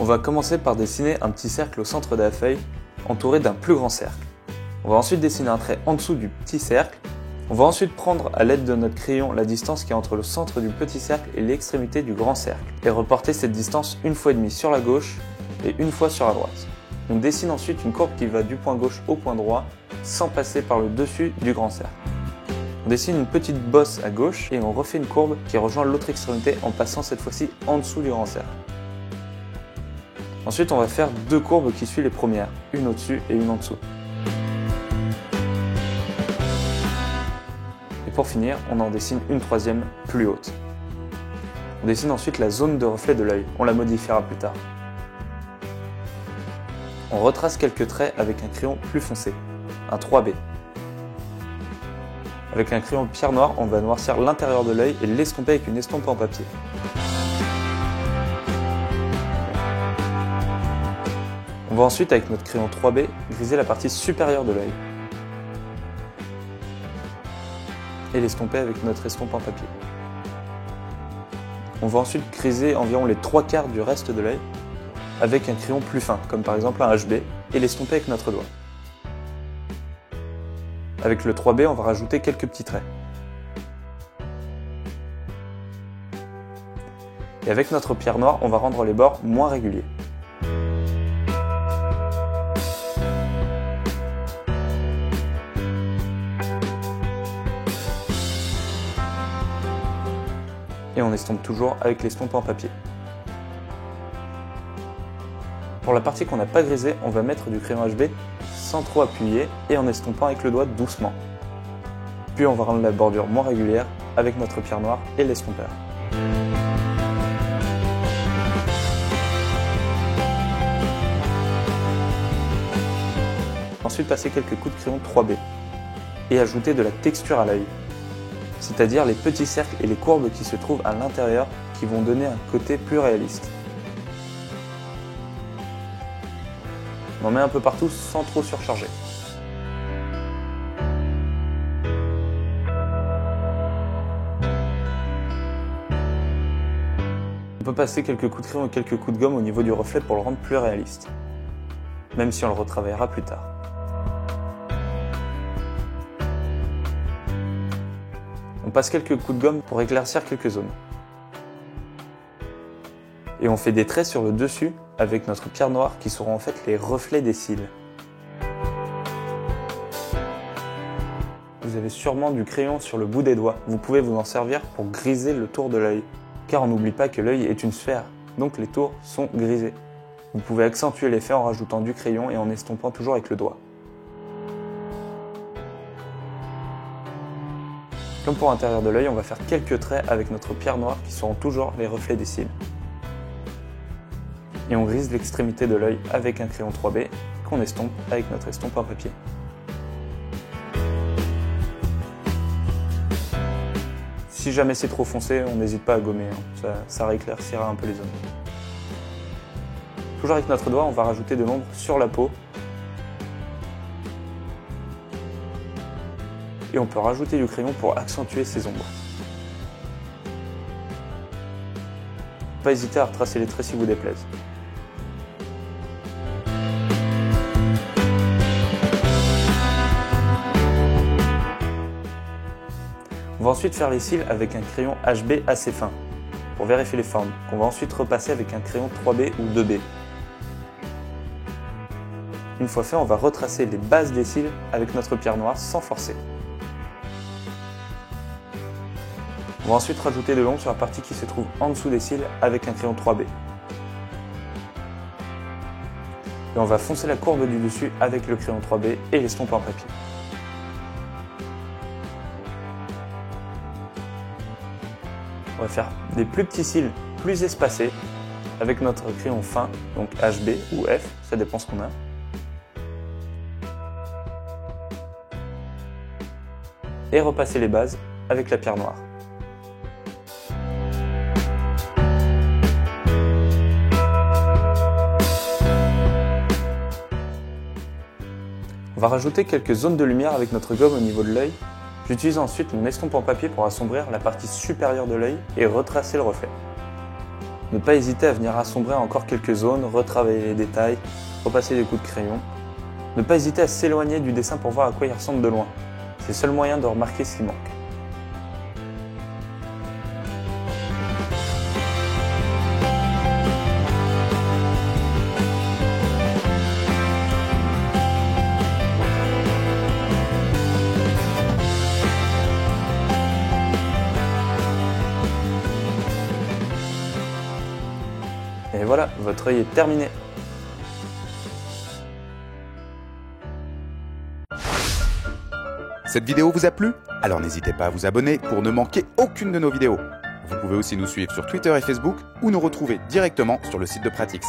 On va commencer par dessiner un petit cercle au centre de la feuille, entouré d'un plus grand cercle. On va ensuite dessiner un trait en dessous du petit cercle. On va ensuite prendre à l'aide de notre crayon la distance qui est entre le centre du petit cercle et l'extrémité du grand cercle, et reporter cette distance 1,5 fois sur la gauche et 1 fois sur la droite. On dessine ensuite une courbe qui va du point gauche au point droit, sans passer par le dessus du grand cercle. On dessine une petite bosse à gauche et on refait une courbe qui rejoint l'autre extrémité en passant cette fois-ci en dessous du grand cercle. Ensuite, on va faire deux courbes qui suivent les premières, une au-dessus et une en dessous. Et pour finir, on en dessine une troisième plus haute. On dessine ensuite la zone de reflet de l'œil, on la modifiera plus tard. On retrace quelques traits avec un crayon plus foncé, un 3B. Avec un crayon pierre noire, on va noircir l'intérieur de l'œil et l'estomper avec une estompe en papier. On va ensuite, avec notre crayon 3B, griser la partie supérieure de l'œil et l'estomper avec notre estompe en papier. On va ensuite griser environ les 3/4 du reste de l'œil avec un crayon plus fin, comme par exemple un HB, et l'estomper avec notre doigt. Avec le 3B, on va rajouter quelques petits traits. Et avec notre pierre noire, on va rendre les bords moins réguliers. Et on estompe toujours avec l'estompe en papier. Pour la partie qu'on n'a pas grisée, on va mettre du crayon HB sans trop appuyer et en estompant avec le doigt doucement. Puis on va rendre la bordure moins régulière avec notre pierre noire et l'estompeur. Ensuite, passer quelques coups de crayon 3B et ajouter de la texture à l'œil, c'est-à-dire les petits cercles et les courbes qui se trouvent à l'intérieur qui vont donner un côté plus réaliste. On en met un peu partout sans trop surcharger. On peut passer quelques coups de crayon et quelques coups de gomme au niveau du reflet pour le rendre plus réaliste, même si on le retravaillera plus tard. On passe quelques coups de gomme pour éclaircir quelques zones. Et on fait des traits sur le dessus avec notre pierre noire qui seront en fait les reflets des cils. Vous avez sûrement du crayon sur le bout des doigts. Vous pouvez vous en servir pour griser le tour de l'œil. Car on n'oublie pas que l'œil est une sphère, donc les tours sont grisés. Vous pouvez accentuer l'effet en rajoutant du crayon et en estompant toujours avec le doigt. Comme pour l'intérieur de l'œil, on va faire quelques traits avec notre pierre noire qui seront toujours les reflets des cils. Et on grise l'extrémité de l'œil avec un crayon 3B qu'on estompe avec notre estompe en papier. Si jamais c'est trop foncé, on n'hésite pas à gommer, ça rééclaircira un peu les zones. Toujours avec notre doigt, on va rajouter de l'ombre sur la peau. Et on peut rajouter du crayon pour accentuer ces ombres. Pas hésiter à retracer les traits si vous déplaisent. On va ensuite faire les cils avec un crayon HB assez fin, pour vérifier les formes, qu'on va ensuite repasser avec un crayon 3B ou 2B. Une fois fait, on va retracer les bases des cils avec notre pierre noire sans forcer. On va ensuite rajouter de l'ombre sur la partie qui se trouve en dessous des cils avec un crayon 3B. Et on va foncer la courbe du dessus avec le crayon 3B et l'estompe en papier. On va faire des plus petits cils plus espacés avec notre crayon fin, donc HB ou F, ça dépend ce qu'on a. Et repasser les bases avec la pierre noire. On va rajouter quelques zones de lumière avec notre gomme au niveau de l'œil. J'utilise ensuite mon estompe en papier pour assombrir la partie supérieure de l'œil et retracer le reflet. Ne pas hésiter à venir assombrir encore quelques zones, retravailler les détails, repasser des coups de crayon. Ne pas hésiter à s'éloigner du dessin pour voir à quoi il ressemble de loin. C'est le seul moyen de remarquer ce qui manque. Et voilà, votre œil est terminé. Cette vidéo vous a plu? Alors n'hésitez pas à vous abonner pour ne manquer aucune de nos vidéos. Vous pouvez aussi nous suivre sur Twitter et Facebook ou nous retrouver directement sur le site de Pratix.